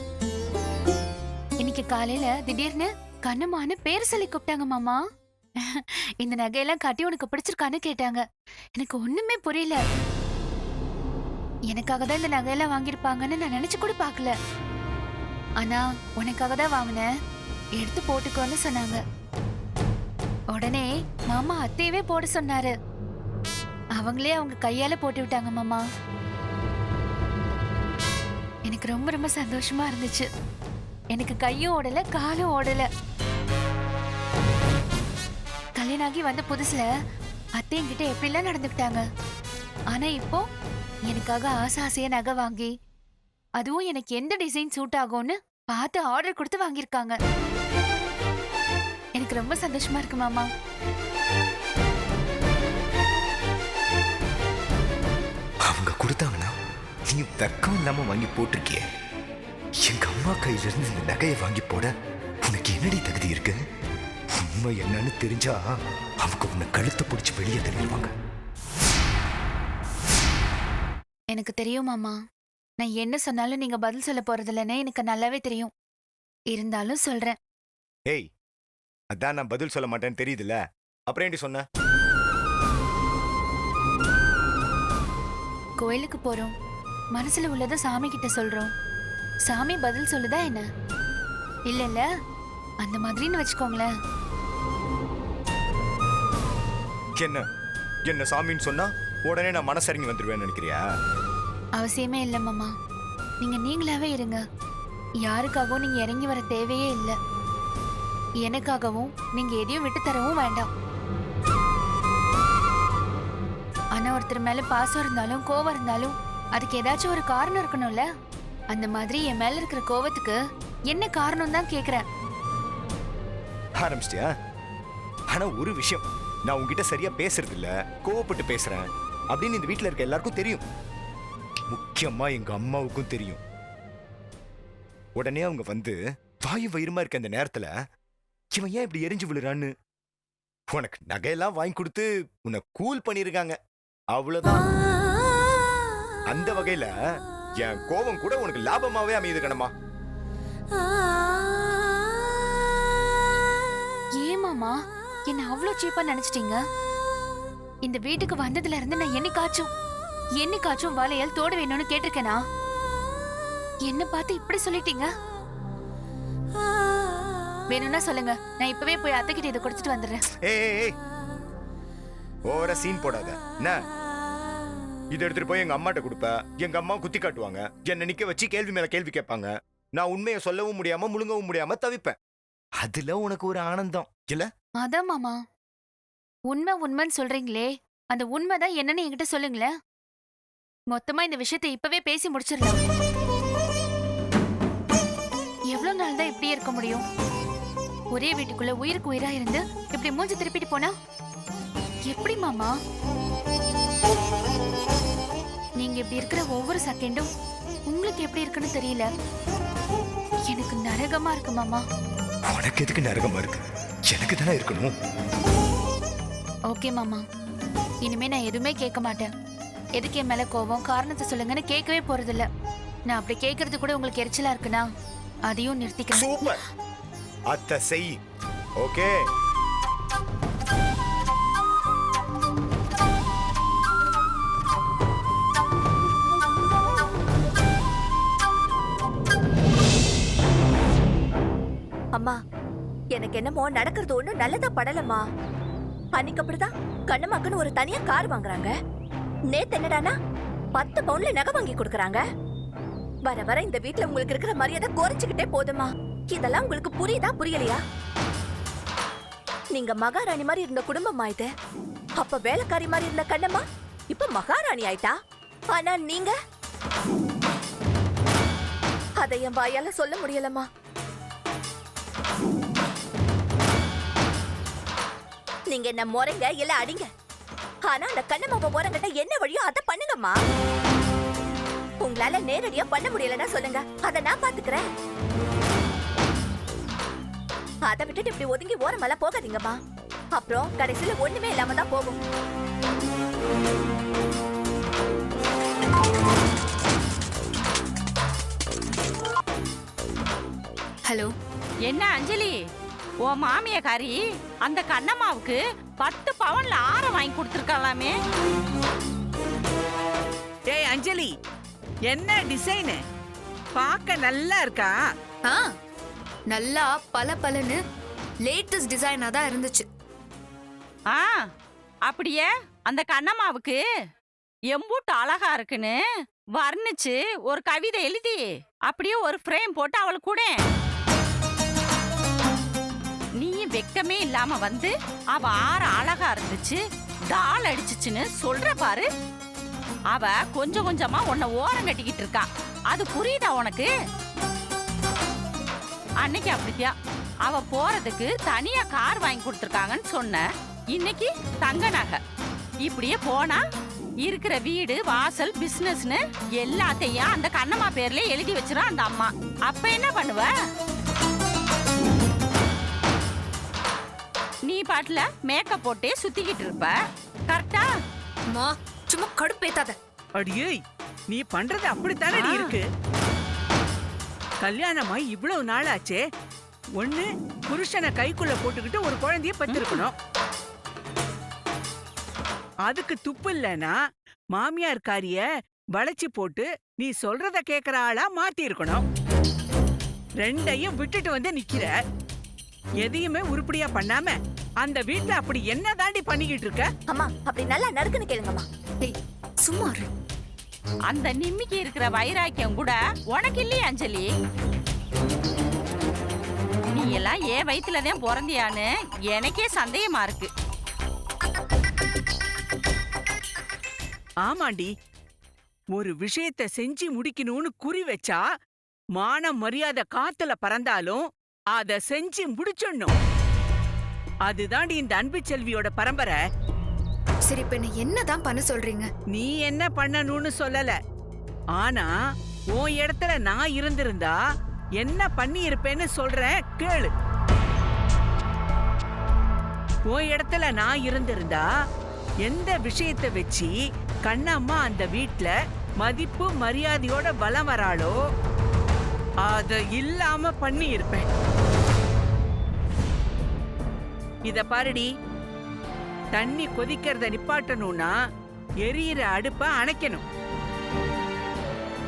இன்னைக்கு காலையில திடீர்னு கண்ணம்மான்னு பேர் சொல்லி கூப்பிட்டாங்க மாமா. இந்த நகையெல்லாம் கட்டி உனக்கு பிடிச்சிருக்கான்னு கேட்டாங்க. எனக்கு ஒண்ணுமே புரியல. எனக்காக தான் இந்த நகையெல்லாம் வாங்கியிருப்பாங்கன்னு நான் நினைச்சு கூட பார்க்கல. ஆனா உனக்காக தான் வாங்கினேன், எடுத்து போட்டுக்கோன்னு சொன்னாங்க. உடனே மாமா அத்தையவே போட சொன்னாரு. அவங்களே அவங்க கையால போட்டு விட்டாங்க மாமா. எனக்கு ரொம்ப ரொம்ப சந்தோஷமா இருந்துச்சு. எனக்கு கையும் ஓடல, காலும் ஓடல. கல்யாணம் ஆகி வந்த புதுசுல அத்தை என்கிட்ட எப்படிலாம் நடந்துக்கிட்டாங்க. ஆனா இப்போ எனக்காக ஆசை ஆசையா நகை வாங்கி, அதுவும் எனக்கு எந்த டிசைன் சூட் ஆகும்னு பார்த்து ஆர்டர் கொடுத்து வாங்கியிருக்காங்க. எனக்கு ரொம்ப சந்தோஷமா இருக்கு மாமா. அவங்க கொடுத்தாங்கன்னா நீ வெக்கம் இல்லாம வாங்கி போட்டிருக்கிய. எங்க அம்மா கையில இருந்து இந்த நகையை வாங்கி போட உனக்கு என்னடி தகுதி இருக்கு? உண்மை என்னன்னு தெரிஞ்சா அவங்க உன்னை கழுத்தை பிடிச்சி வெளியே தள்ளிடுவாங்க. எனக்கு தெரியும் மாமா. நான் என்ன சொன்னாலும் நீங்க பதில் சொல்ல போறதில்லன்னு எனக்கு நல்லாவே தெரியும். இருந்தாலும் சொல்றேன். ஏய், அதான் நான் பதில் சொல்ல மாட்டேன்னு தெரியுதுல்ல, அப்புறம் ஏண்டி சொன்ன? கோயிலுக்கு போறோம், மனசுல உள்ளத சாமி கிட்ட சொல்றோம். சாமி பதில் சொல்லுதா என்ன? இல்ல இல்ல, அந்த மாதிரின்னு வச்சுக்கோங்களேன். என்ன என்ன சாமின்னு சொன்னா உடனே நான் மனசரிங்கி வந்துருவேன்னு நினைக்கிறியா? அவசியமே இல்ல மாமா. நீங்க நீங்களாவே இருங்க. யாருக்காகவும் நீங்க இறங்கி வர தேவையே இல்லை. எனக்காகவும் நீங்க எதையும் விட்டு தரவும் வேண்டாம். ஆனா ஒருத்தர் மேல பாசம் இருந்தாலும் கோவம் இருந்தாலும் அதுக்கு ஏதாச்சும் ஒரு காரணம் இருக்கணும்ல. அந்த மாதிரி என் மேல இருக்கிற கோவத்துக்கு என்ன காரணம் தான் கேக்குறேன். ஆரம்பிச்சிட்டியா? ஆனா ஒரு விஷயம், நான் உங்ககிட்ட சரியா பேசுறது இல்ல, கோவப்பட்டு பேசுறேன் அப்படின்னு இந்த வீட்டுல இருக்க எல்லாருக்கும் தெரியும். முக்கியமா எங்க அம்மாவுக்கும் தெரியும். உடனே அவங்க வந்து வாயு வயிறுமா இருக்க அந்த நேரத்துல இவன் ஏன் இப்படி எரிஞ்சு விழுறான்னு. உனக்கு நகையெல்லாம் வாங்கி கொடுத்து உன்னை கூல் பண்ணிருக்காங்க, அவ்வளவுதான். அந்த வகையில என் கோபம் கூட உனக்கு லாபமாவே அமையுது கண்ணம்மா. ஏன் மாமா என்ன அவ்வளவு சீப்பா நினைச்சிட்டீங்க? இந்த வீட்டுக்கு வந்ததுல இருந்து நான் என்னைக்காச்சும் வளையல் தோடு வேணும்னு கேட்டிருக்கேனா? என்ன பார்த்து இப்படி சொல்லிட்டீங்க? வேணும்னா சொல்லுங்க, நான் இப்பவே போய் அத்தைக்கிட்ட இதை கொடுத்துட்டு வந்துடுறேன். ஏய் ஓவரா சீன் போடாத. என்ன இதை எடுத்துட்டு போய் எங்க அம்மாட்ட கொடுப்ப, எங்க அம்மா குத்தி காட்டுவாங்க, என்ன நிக்க வச்சு கேள்வி மேல கேள்வி கேட்பாங்க. நான் உண்மையை சொல்லவும் முடியாம முழுங்கவும் முடியாம தவிப்பேன். அதுல உனக்கு ஒரு ஆனந்தம் இல்ல? அதான் மாமா, உண்மைன்னு சொல்றீங்களே, அந்த உண்மைதான் என்னன்னு என்கிட்ட சொல்லுங்களேன். மொத்தமா இந்த விஷயத்தை இப்பவே பேசி முடிச்சிடலாம். எவ்வளவு நாள் தான் இப்படியே இருக்க முடியும்? ஒரே வீட்டுக்குள்ள உயிருக்கு உயிரா இருந்து இப்படி மூஞ்சி திருப்பிட்டு போனா எப்படி மாமா? நீங்க இப்படி இருக்கிற ஒவ்வொரு செகண்டும் உங்களுக்கு எப்படி இருக்குன்னு தெரியல, எனக்கு நரகமா இருக்கு மாமா. உனக்கு எதுக்கு நரகமா இருக்கு? எனக்கு தானே இருக்கணும். ஓகே மாமா, இனிமே நான் எதுவுமே கேட்க மாட்டேன். எதுக்கு என் மேல கோவம், காரணத்தை சொல்லுங்கன்னு கேட்கவே போறதில்ல. நான் அப்படி கேட்கறது கூட உங்களுக்கு எரிச்சலா இருக்குன்னா அதையும் நிறுத்திக்கிறேன். சூப்பர், அத்தை செய். ஓகே. அம்மா, எனக்கு என்னமோ நடக்கிறது ஒண்ணும் நல்லதா படலம்மா. அன்னைக்கு அப்படிதான் கண்ணம்மாக்குன்னு ஒரு தனியா கார் வாங்குறாங்க. நேத்து என்னடானா 10 பவுன்ல நகை வாங்கி கொடுக்கறாங்க. வர வர இந்த வீட்ல உங்களுக்கு இருக்கிற மரியாதை குறைச்சுக்கிட்டே போதுமா? இதெல்லாம் உங்களுக்கு புரியுதா புரியலையா? நீங்க மகாராணி மாதிரி இருந்த குடும்பமா இது. அப்ப வேலைக்காரி மாதிரி இருந்த கண்ணம்மா இப்ப மகாராணி ஆயிட்டா. ஆனா நீங்க அதை என் வாயால சொல்ல முடியலம்மா. நீங்க என்ன முறைங்க இல்ல அடிங்க, ஆனா அந்த கண்ணம்மாவை முறைங்கிட்ட என்ன வழியோ அதை பண்ணுங்கம்மா. உங்களால நேரடியா பண்ண முடியலன்னா சொல்லுங்க, அதை நான் பாத்துக்கிறேன். அதை விட்டுட்டு இப்படி ஒதுங்கி ஓரமெல்லாம் போகாதீங்கம்மா. அப்புறம் கடைசியில ஒண்ணுமே இல்லாம தான் போகும். ஹலோ. என்ன அஞ்சலி, உன் மாமியக்காரி அந்த கண்ணம்மாவுக்கு 10 பவுன்ல ஆரம் வாங்கி கொடுத்துருக்கலாமே. ஏய் அஞ்சலி, என்ன டிசைனு? பார்க்க நல்லா இருக்கா? நல்லா பலன்னு லேட்டஸ்ட் டிசைனா தான் இருந்துச்சு. அப்படியே அந்த கண்ணம்மாவுக்கு எம்பூட்டு அழகா இருக்குன்னு வர்ணிச்சு ஒரு கவிதை எழுதி அப்படியே ஒரு ஃப்ரேம் போட்டு அவளுக்கு கூட. நீ வெக்கமே இல்லாம வந்து அவ ஆற அழகா இருந்துச்சு, டால் அடிச்சுச்சுன்னு சொல்ற பாரு. அவ கொஞ்சம் கொஞ்சமா உன்னை ஓரம் கட்டிக்கிட்டு இருக்கா, அது புரியுதா உனக்கு? அன்னைக்கு அப்படித்தியா அவ போறதுக்கு தனியா கார் வாங்கி கொடுத்துருக்காங்கன்னு சொன்ன, இன்னைக்கு தங்க நகை. இப்படியே போனா இருக்கிற வீடு வாசல் பிசினஸ்னு எல்லாத்தையும் அந்த கண்ணம்மா பேர்ல எழுதி வச்சிரும் அந்த அம்மா. அப்ப என்ன பண்ணுவ? நீ பாட்டுல மேக்கப் போட்டே சுத்திக்கிட்டு இருப்ப, கரெக்டா? அம்மா சும்மா கடுப்பேத்தாத. அடியே, நீ பண்றது அப்படித்தானே இருக்கு. கல்யாணமாய் இவ்வளவு நாள் ஆச்சே, ஒண்ணு புருஷனை கைக்குள்ள போட்டுக்கிட்டு ஒரு குழந்தைய பெற்றிருக்கணும். அதுக்கு துப்பு இல்லைன்னா மாமியார்காரிய வளைச்சி போட்டு நீ சொல்றத கேக்குற ஆளா மாத்தி இருக்கணும். ரெண்டையும் விட்டுட்டு வந்து நிக்கிற. எதையுமே உருப்படியா பண்ணாம அந்த வீட்டுல அப்படி என்ன தாண்டி பண்ணிக்கிட்டு இருக்க? அம்மா, அப்படி நல்லா நறுக்குன்னு கேளுங்கம்மா. சும்மா அந்த நிம்மிக்கு இருக்கிற வைராக்கியம் கூட உனக்கு இல்லையா அஞ்சலி? நீ எல்லாம் ஏன் வயிற்றுலதான் பிறந்தியான்னு எனக்கே சந்தேகமா இருக்கு. ஆமாண்டி, ஒரு விஷயத்தை செஞ்சு முடிக்கணும்னு குறி வச்சா மானம் மரியாதை காத்துல பறந்தாலும் அத செஞ்சு முடிச்சிடணும். அதுதாண்டி இந்த அன்பு செல்வியோட பரம்பரை. சரி, இப்ப என்னதான் பண்ண சொல்றீங்க? நீ என்ன பண்ணணும்னு சொல்லல, ஆனா உன் இடத்துல நான் இருந்திருந்தா என்ன பண்ணி இருப்பேன்னு சொல்றேன் கேளு. உன் இடத்துல நான் இருந்திருந்தா எந்த விஷயத்தை வச்சு கண்ணம்மா அந்த வீட்ல மதிப்பு மரியாதையோட பலம் வராளோ அத இல்லாம பண்ணி இருப்பேன். இத பாருடி, தண்ணி கொதிக்கிறத நிப்பாட்டணும்னா எரியிற அடுப்ப அணைக்கணும்.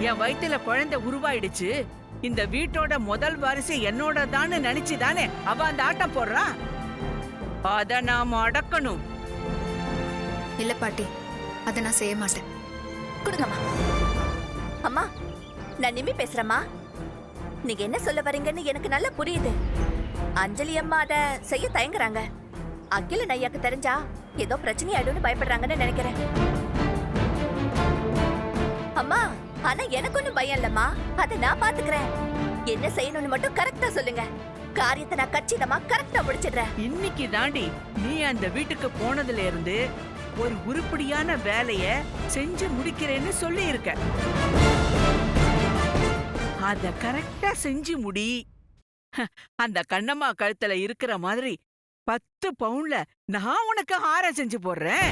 என் வயித்துல குழந்தை உருவாயிடுச்சு, இந்த வீட்டோட முதல் வாரிசு என்னோட தான்னு நினைச்சுதானே அவ அந்த ஆட்டம் போடுறா. அத நாம அடக்கணும். இல்ல பாட்டி, அதை நான் செய்ய மாட்டேன். கொடுங்கம்மா. அம்மா, நான் நிம்மி பேசுறேம்மா. நீங்க என்ன சொல்ல வரீங்கன்னு எனக்கு நல்லா புரியுது. அஞ்சலி அம்மா அத செய்ய தயங்குறாங்க. அகில நையாக்கு தெரிஞ்சா ஏதோ பிரச்சனை ஆயிடும்னு பயப்படுறாங்கன்னு நினைக்கிறேன். அம்மா, ஆனா எனக்கு ஒண்ணும் பயம் இல்லம்மா. அத நான் பாத்துக்கிறேன். என்ன செய்யணும்னு மட்டும் கரெக்டா சொல்லுங்க. காரியத்தை நான் கச்சிதமா கரெக்டா முடிச்சிடுறேன். இன்னைக்கு தாண்டி நீ அந்த வீட்டுக்கு போனதுல இருந்து ஒரு உருப்படியான வேலைய செஞ்சு முடிக்கிறேன்னு சொல்லி இருக்க. அத கரெக்டா செஞ்சு முடி. அந்த கண்ணம்மா கழுத்துல இருக்கிற மாதிரி 10 பவுன்ல நான் உனக்கு ஹாரம் செஞ்சு போடுறேன்.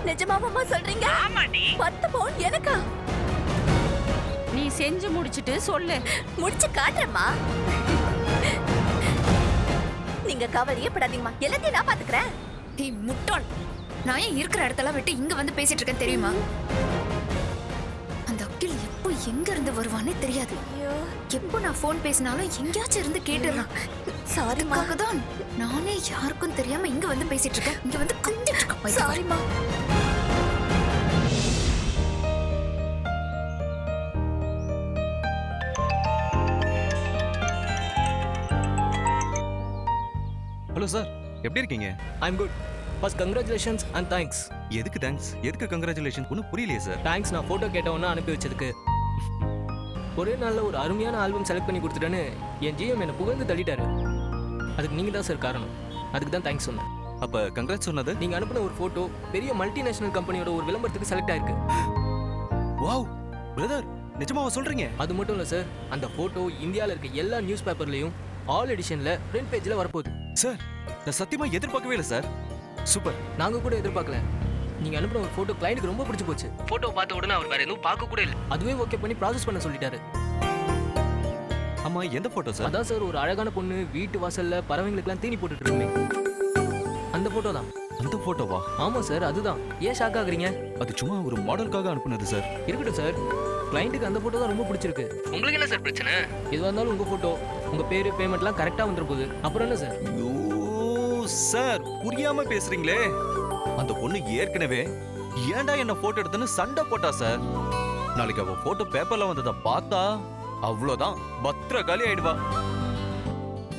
நிஜமாவா சொல்றீங்க? ஆமாடி. 10 பவுன் எனக்கா? நீ செஞ்சு முடிச்சிட்டு சொல்லு. முடிச்சு காட்டுறேம்மா. நீங்க கவலையே படாதீங்கம்மா, எல்லாத்தையும் நான் பாத்துக்கிறேன். ஏய் முட்டாள், நான் ஏன் இருக்கிற இடத்தெல்லாம் விட்டு இங்க வந்து பேசிட்டு இருக்கேன் தெரியுமா? அந்த அகில் எப்போ எங்க இருந்து வருவானே தெரியாது. எப்போ நான் போன் பேசினாலும் எங்கேயாச்சும் இருந்து கேட்டுறான். அதுக்காக தான் நானே யாருக்கும் தெரியாம இங்க வந்து பேசிட்டு இருக்கேன். இங்க வந்து கத்திட்டு இருக்கேன். சாரிம்மா. ஹலோ சார், எப்படி இருக்கீங்க? I'm good. First congratulations and thanks. எதுக்கு தேங்க்ஸ்? எதுக்கு கங்க்ராச்சுலேஷன்? ஒன்றும் புரியலையே சார். தேங்க்ஸ், நான் ஃபோட்டோ கேட்டவொன்னே அனுப்பி வச்சதுக்கு. ஒரே நாளில் ஒரு அருமையான ஆல்பம் செலக்ட் பண்ணி கொடுத்துட்டேன்னு என் ஜிஎம் என்னை புகழ்ந்து தள்ளிட்டாரு. அதுக்கு நீங்கள் தான் சார் காரணம். அதுக்கு தான் தேங்க்ஸ் சொன்னேன். அப்போ கங்க்ராட்ஸ் சொன்னது? நீங்கள் அனுப்பின ஒரு ஃபோட்டோ பெரிய மல்டிநேஷனல் கம்பெனியோட ஒரு விளம்பரத்துக்கு செலக்ட் ஆயிருக்கு. வாவ் பிரதர், நிஜமாவா சொல்கிறீங்க? அது மட்டும் இல்லை சார், அந்த ஃபோட்டோ இந்தியாவில் இருக்க எல்லா நியூஸ் பேப்பர்லையும் ஆல் எடிஷனில் ஃப்ரண்ட் பேஜில் வரப்போகுது. சார், நான் சத்தியமாக எதிர்பார்க்கவே இல்லை சார். சூப்பர். நாங்கள் கூட எதிர்பார்க்கல. நீங்கள் அனுப்பின ஒரு ஃபோட்டோ கிளைண்ட்டுக்கு ரொம்ப பிடிச்சி போச்சு. ஃபோட்டோ பார்த்த உடனே அவர் வேறு எதுவும் பார்க்க கூட இல்லை. அதுவே ஓகே பண்ணி ப்ராசஸ் பண்ண சொல்லிட்டாரு. ஆமாம், எந்த ஃபோட்டோ சார்? அதான் சார், ஒரு அழகான பொண்ணு வீட்டு வாசலில் பறவைங்களுக்கெல்லாம் தீனி போட்டுட்டு இருக்குமே, அந்த ஃபோட்டோ தான். அந்த ஃபோட்டோவா? ஆமாம் சார், அதுதான். ஏன் ஷாக் ஆகுறீங்க? அது சும்மா ஒரு மாடலுக்காக அனுப்புனது சார். இருக்கட்டும் சார், கிளைண்ட்டுக்கு அந்த ஃபோட்டோ தான் ரொம்ப பிடிச்சிருக்கு. உங்களுக்கு என்ன சார் பிரச்சனை? எதுவாக இருந்தாலும் உங்கள் ஃபோட்டோ, உங்கள் பேர், பேமெண்ட்லாம் கரெக்டாக வந்துட போகுது. அப்புறம் என்ன சார்? ஐயோ சார், புரியாம பேசுறீங்களே. அந்த பொண்ணு ஏற்கனவே ஏன்டா என்ன போட்டோ எடுத்துன்னு சண்டை போட்டா சார். நாளைக்கு அவ போட்டோ பேப்பர்ல வந்ததை பார்த்தா அவ்வளோதான், பத்திரகாளி ஆயிடுவா.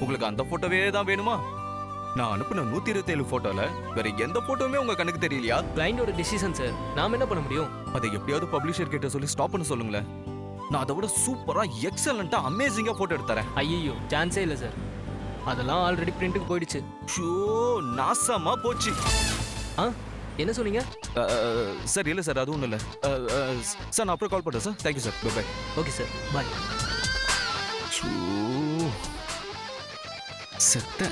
உங்களுக்கு அந்த போட்டோவே தான் வேணுமா? நான் அனுப்பின 127 போட்டோல வேற எந்த போட்டோவுமே உங்க கண்ணுக்கு தெரியலையா? கிளைண்டோட டிசிஷன் சார், நாம என்ன பண்ண முடியும்? அதை எப்படியாவது பப்ளிஷர் கிட்ட சொல்லி ஸ்டாப் பண்ண சொல்லுங்களேன். நான் அதை விட சூப்பரா எக்ஸலண்டா அமேசிங்கா போட்டோ எடுத்துறேன். ஐயோ, சான்ஸே இல்லை சார். அதெல்லாம் ஆல்ரெடி பிரிண்ட்டுக்கு போயிடுச்சு. ஷோ, நாசமா போச்சு. ஆ, என்ன சொன்னீங்க? சார் இல்லை சார், அது ஒன்றும் இல்லை சார். நான் அப்புறம் கால் பண்ணுறேன் sir. Thank you sir. Bye. Okay sir, bye. செத்த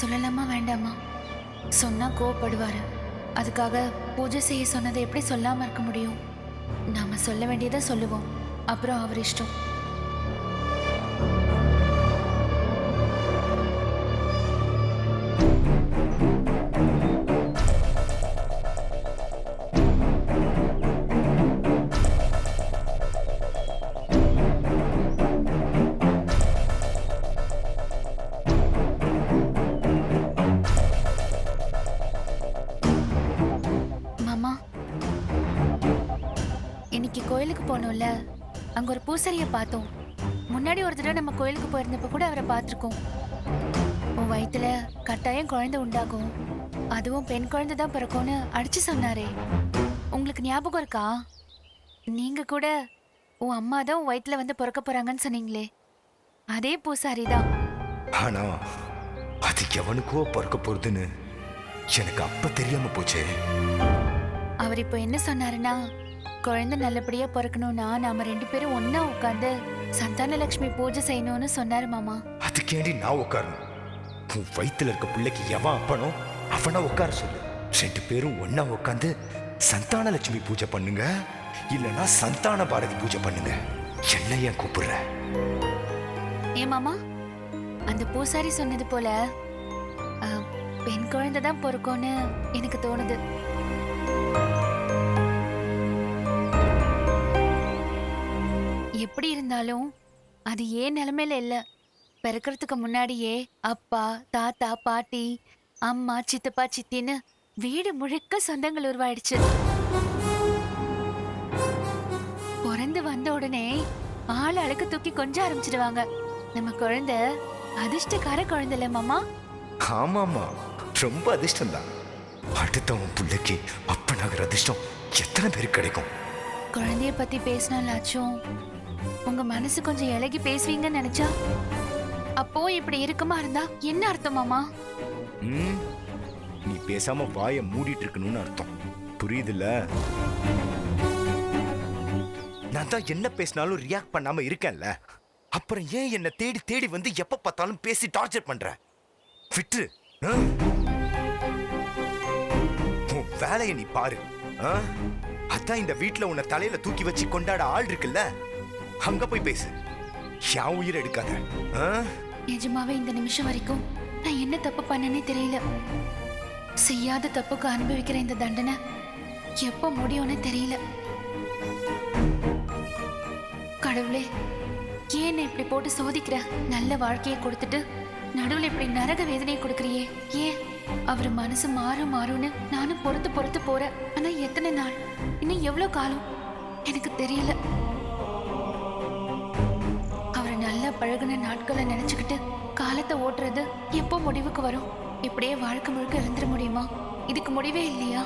சொல்லலாமா வேண்டாமா? சொன்னா கோவப்படுவாரு. அதுக்காக பூஜை செய்ய சொன்னதை எப்படி சொல்லாம இருக்க முடியும்? நாம சொல்ல வேண்டியதை சொல்லுவோம், அப்புறம் அவர் இஷ்டம். இன்னைக்கு கோயிலுக்கு போனோம்ல, அங்க ஒரு பூசாரிய பார்த்தோம். முன்னாடி ஒரு தடவை நம்ம கோயிலுக்கு போயிருந்தப்ப கூட அவரை பார்த்திருக்கோம். உன் வயித்துல கட்டாயம் குழந்தை உண்டாகும், அதுவும் பெண் குழந்தை தான் பிறக்கும்னு அடிச்சு சொன்னாரே, உங்களுக்கு ஞாபகம் இருக்கா? நீங்க கூட உன் அம்மா தான் உன் வயித்துல வந்து பிறக்க போறாங்கன்னு சொன்னீங்களே, அதே பூசாரி தான். ஆனா அது எவனுக்கோ பிறக்க போறதுன்னு எனக்கு அப்ப தெரியாம போச்சே. அவர் இப்போ என்ன சொன்னாருன்னா, குழந்தை நல்லபடியா பிறக்கணும்னா நாம 2 பேரும் ஒன்னா உட்காந்து சந்தான லட்சுமி பூஜை செய்யணும்னு சொன்னாரு மாமா. அதுக்கேண்டி நான் உட்காரணும்? உன் வயித்துல இருக்க பிள்ளைக்கு எவன் அப்பனோ அவனா உட்கார சொல்லு. 2 பேரும் ஒன்னா உட்காந்து சந்தான லட்சுமி பூஜை பண்ணுங்க, இல்லனா சந்தான பாரதி பூஜை பண்ணுங்க. என்ன ஏன் கூப்பிடுற? ஏ மாமா, அந்த பூசாரி சொன்னது போல பெண் குழந்தை தான் பிறக்கும்னு எனக்கு தோணுது. எப்படி இருந்தாலும் அது ஏன் நிலைமையில இல்ல. பிறக்கிறதுக்கு முன்னாடியே அப்பா, தாத்தா, பாட்டி, அம்மா, சித்தப்பா, சித்தின்னு வீடு முழுக்க சொந்தங்கள் உருவாயிடுச்சு. பிறந்து வந்த உடனே ஆள் அழுக்கு தூக்கி கொஞ்சம் ஆரம்பிச்சிடுவாங்க. நம்ம குழந்தை அதிர்ஷ்டக்கார குழந்தை இல்ல மாமா? ஆமாமா, ரொம்ப அதிர்ஷ்டம் தான். அடுத்தவன் பிள்ளைக்கு அப்பனாகிற அதிர்ஷ்டம் எத்தனை பேருக்கு கிடைக்கும்? குழந்தைய பத்தி பேசினாலாச்சும் உங்க மனசு கொஞ்சம் இலகி பேசுவீங்கன்னு நினைச்சா, அப்போ இப்படி இருக்குமா இருந்தா என்ன அர்த்தம் மாமா? நீ பேசாம வாயை மூடிட்டு இருக்கணும்னு அர்த்தம். புரியுதுல்ல? நான் தான் என்ன பேசினாலும் ரியாக்ட் பண்ணாம இருக்கேன்ல, அப்புறம் ஏன் என்ன தேடி தேடி வந்து எப்ப பார்த்தாலும் பேசி டார்ச்சர் பண்ற? விட்டு உன் வேலையை நீ பாரு. அதான் இந்த வீட்டுல உன்னை தலையில தூக்கி வச்சு கொண்டாட ஆள் இருக்குல்ல, அங்க போய் பேசு. என் உயிர் எடுக்காத. நிஜமாவே இந்த நிமிஷம் வரைக்கும் நான் என்ன தப்பு பண்ணனே தெரியல. செய்யாத தப்புக்கு அனுபவிக்கிற இந்த தண்டனை எப்ப முடியும்னு தெரியல. கடவுளே, ஏன் இப்படி போட்டு சோதிக்கிற? நல்ல வாழ்க்கையை கொடுத்துட்டு நடுவில் இப்படி நரக வேதனையை கொடுக்கறியே ஏன்? அவர் மனசு மாறும் மாறும்னு நானும் பொறுத்து போறேன். ஆனா எத்தனை நாள், இன்னும் எவ்வளவு காலம் எனக்கு தெரியல. அவர் நல்லா பழகுன நாட்களை நினைச்சுக்கிட்டு காலத்தை ஓட்டுறது எப்போ முடிவுக்கு வரும்? இப்படியே வாழ்க்கை முழுக்க இருந்துட முடியுமா? இதுக்கு முடிவே இல்லையா?